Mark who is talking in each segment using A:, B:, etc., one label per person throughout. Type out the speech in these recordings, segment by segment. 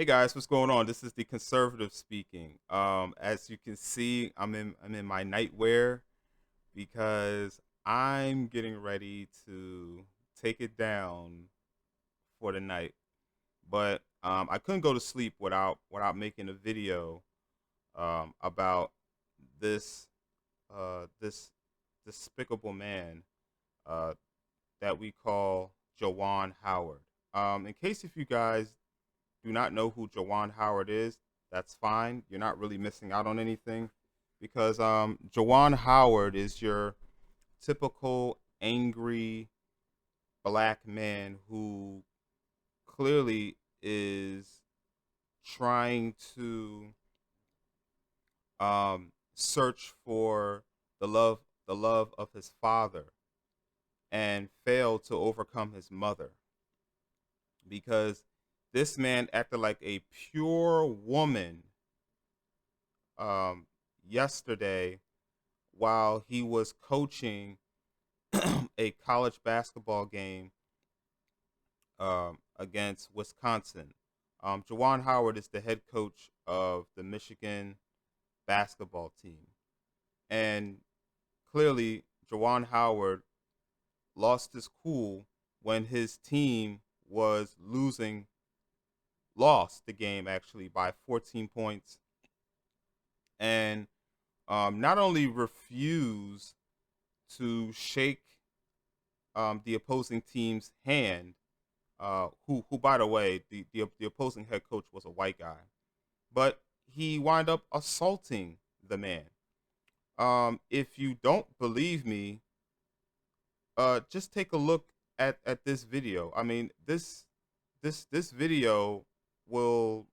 A: guys, what's going on? This is the conservative speaking. As you can see, I'm in my nightwear because I'm getting ready to take it down for the night. But I couldn't go to sleep without making a video about this this despicable man uh, that we call Juwan Howard. In case if you guys do not know who Juwan Howard is, that's fine. You're not really missing out on anything because Juwan Howard is your typical angry black man who clearly is trying to search for the love of his father and failed to overcome his mother because this man acted like a pure woman um, yesterday while he was coaching a college basketball game against Wisconsin. Juwan Howard is the head coach of the Michigan basketball team. And clearly, Juwan Howard lost his cool when his team was lost the game actually by 14 points, and not only refused to shake the opposing team's hand, who by the way, the opposing head coach was a white guy, but he wound up assaulting the man. If you don't believe me, just take a look at this video. I mean, this video will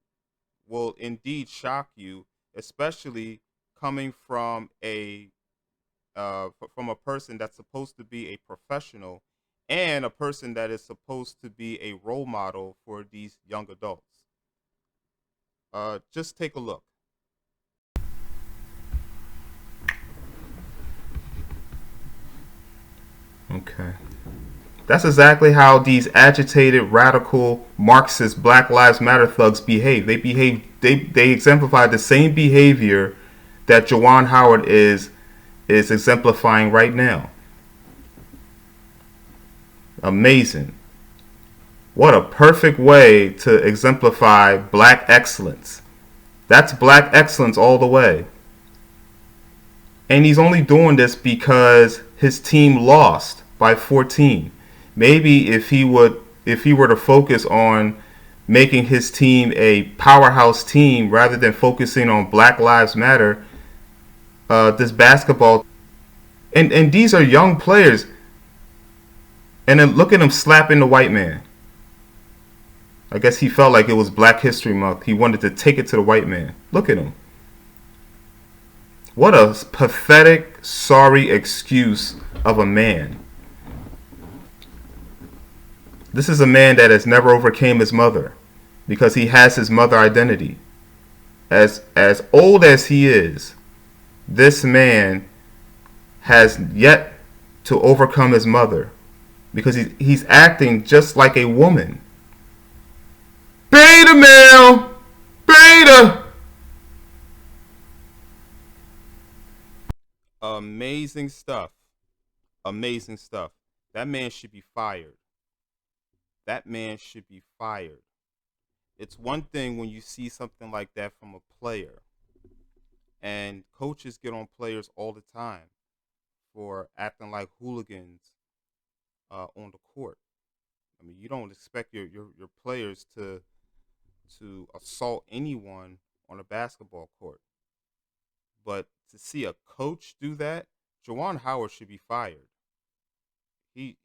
A: will indeed shock you, especially coming from from a person that's supposed to be a professional and a person that is supposed to be a role model for these young adults. Just take a look. Okay. That's exactly how these agitated, radical, Marxist, Black Lives Matter thugs behave. They exemplify the same behavior that Juwan Howard is exemplifying right now. Amazing. What a perfect way to exemplify black excellence. That's black excellence all the way. And he's only doing this because his team lost by 14. Maybe if he were to focus on making his team a powerhouse team rather than focusing on Black Lives Matter, this basketball and these are young players, and then look at him slapping the white man. I guess he felt like it was Black History Month. He wanted to take it to the white man. Look at him. What a pathetic, sorry excuse of a man. This is a man that has never overcame his mother because he has his mother identity. As old as he is, this man has yet to overcome his mother because he's acting just like a woman. Beta male! Beta! Amazing stuff. Amazing stuff. That man should be fired. That man should be fired. It's one thing when you see something like that from a player, and coaches get on players all the time for acting like hooligans on the court. I mean, you don't expect your players to assault anyone on a basketball court, but to see a coach do that, Juwan Howard should be fired. He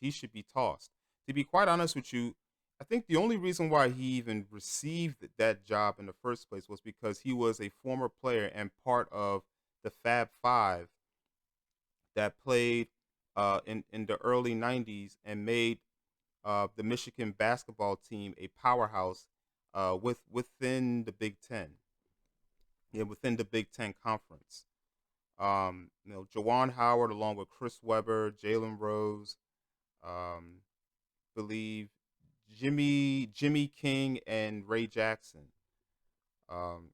A: should be tossed. To be quite honest with you, I think the only reason why he even received that job in the first place was because he was a former player and part of the Fab Five that played in the early '90s and made the Michigan basketball team a powerhouse within the Big Ten. Yeah, within the Big Ten conference. Jawan Howard, along with Chris Webber, Jalen Rose, believe Jimmy King and Ray Jackson. Um,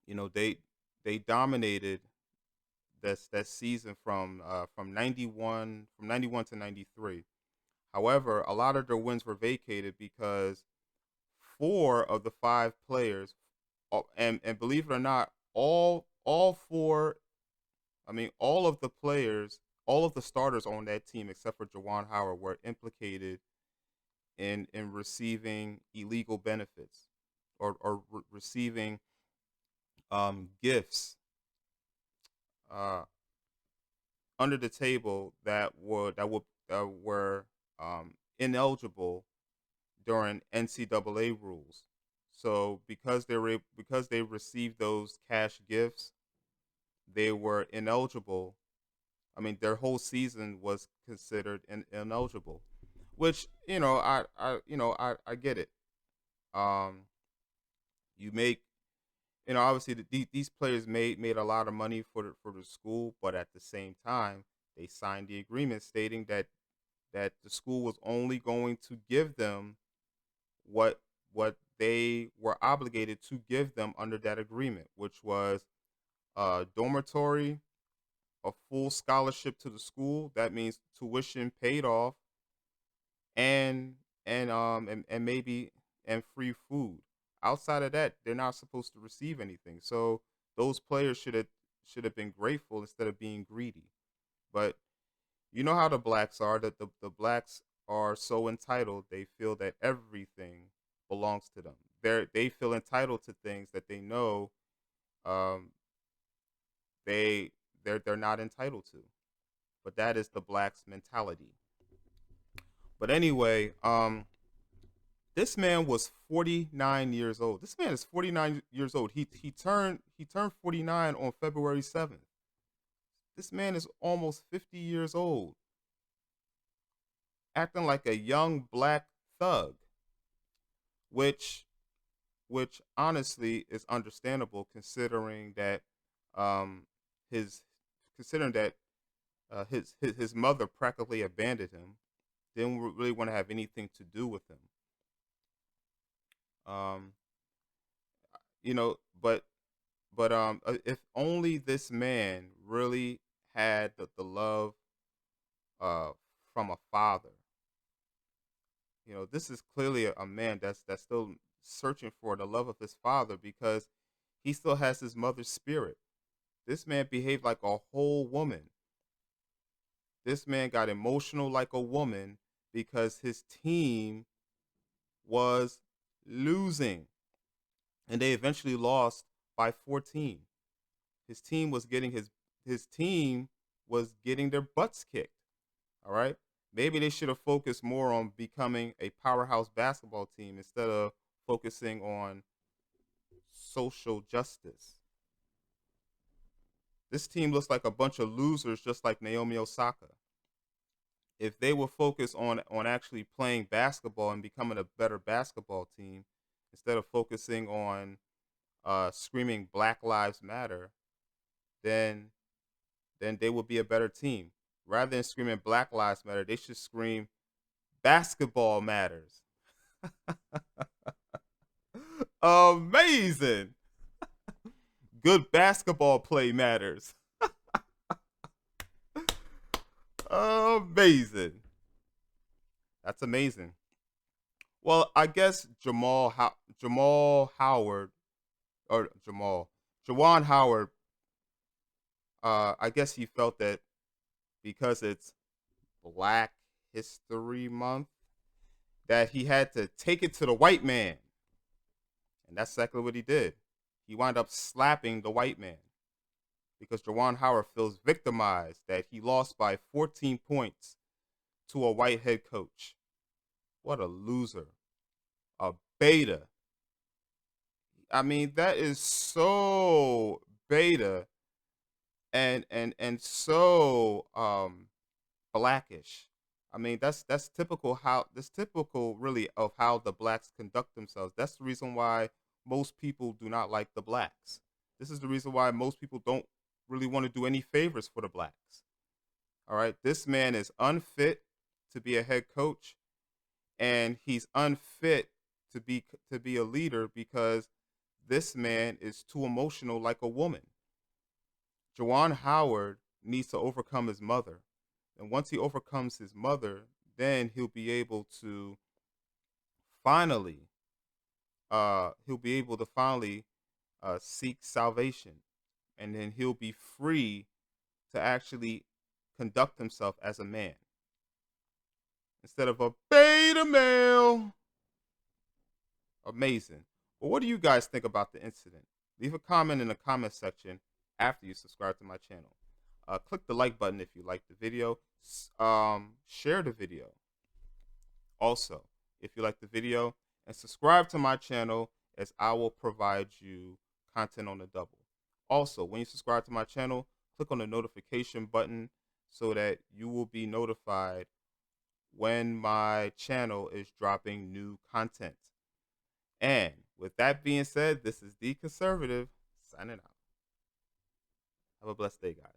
A: they dominated that season from 91 to 93. However, a lot of their wins were vacated because four of the five players, and believe it or not, all four, I mean, all of the players, all of the starters on that team except for Juwan Howard were implicated in receiving illegal benefits or receiving gifts uh, under the table that were ineligible during NCAA rules. So because they received those cash gifts, they were ineligible. I mean, their whole season was considered ineligible, which I get it. Um, you make obviously these players made a lot of money for the school, but at the same time they signed the agreement stating that the school was only going to give them what they were obligated to give them under that agreement, which was a dormitory, a full scholarship to the school. That means tuition paid off, and and maybe and free food. Outside of that, they're not supposed to receive anything. So those players should have been grateful instead of being greedy. But you know how the blacks are, that the blacks are so entitled, they feel that everything belongs to them. They feel entitled to things that they know um, they they're not entitled to. But that is the blacks mentality. But anyway, this man was 49 years old. This man is 49 years old. He turned 49 on February 7th. This man is almost 50 years old, acting like a young black thug, which which honestly is understandable considering that um his considering that his mother practically abandoned him, didn't really want to have anything to do with him. Um, you know, if only this man really had the love uh from a father. This is clearly a man that's still searching for the love of his father because he still has his mother's spirit. This man behaved like a whole woman. This man got emotional like a woman because his team was losing, and they eventually lost by 14. His team was getting their butts kicked. All right, maybe they should have focused more on becoming a powerhouse basketball team instead of focusing on social justice. This team looks like a bunch of losers, just like Naomi Osaka. If they were focused on actually playing basketball and becoming a better basketball team instead of focusing on screaming Black Lives Matter, then they would be a better team. Rather than screaming Black Lives Matter, they should scream Basketball Matters. Amazing. Good basketball play matters. Amazing. That's amazing. Well, I guess Jamal Howard or Jawan Howard. I guess he felt that because it's Black History Month, that he had to take it to the white man, and that's exactly what he did. He wound up slapping the white man because Jawan Howard feels victimized that he lost by 14 points to a white head coach. What a loser, a beta. I mean, that is so beta and so blackish. I mean, that's typical really of how the blacks conduct themselves. That's the reason why most people do not like the blacks. This is the reason why most people don't really want to do any favors for the blacks. All right, this man is unfit to be a head coach, and he's unfit to be a leader because this man is too emotional like a woman. Juwan Howard needs to overcome his mother. And once he overcomes his mother, then finally he'll be able to finally seek salvation, and then he'll be free to actually conduct himself as a man instead of a beta male. Amazing. But what do you guys think about the incident? Leave a comment in the comment section after you subscribe to my channel. Click the like button if you like the video. Share the video also if you like the video, and subscribe to my channel, as I will provide you content on the double. Also, when you subscribe to my channel, click on the notification button so that you will be notified when my channel is dropping new content. And with that being said, this is The Conservative signing out. Have a blessed day, guys.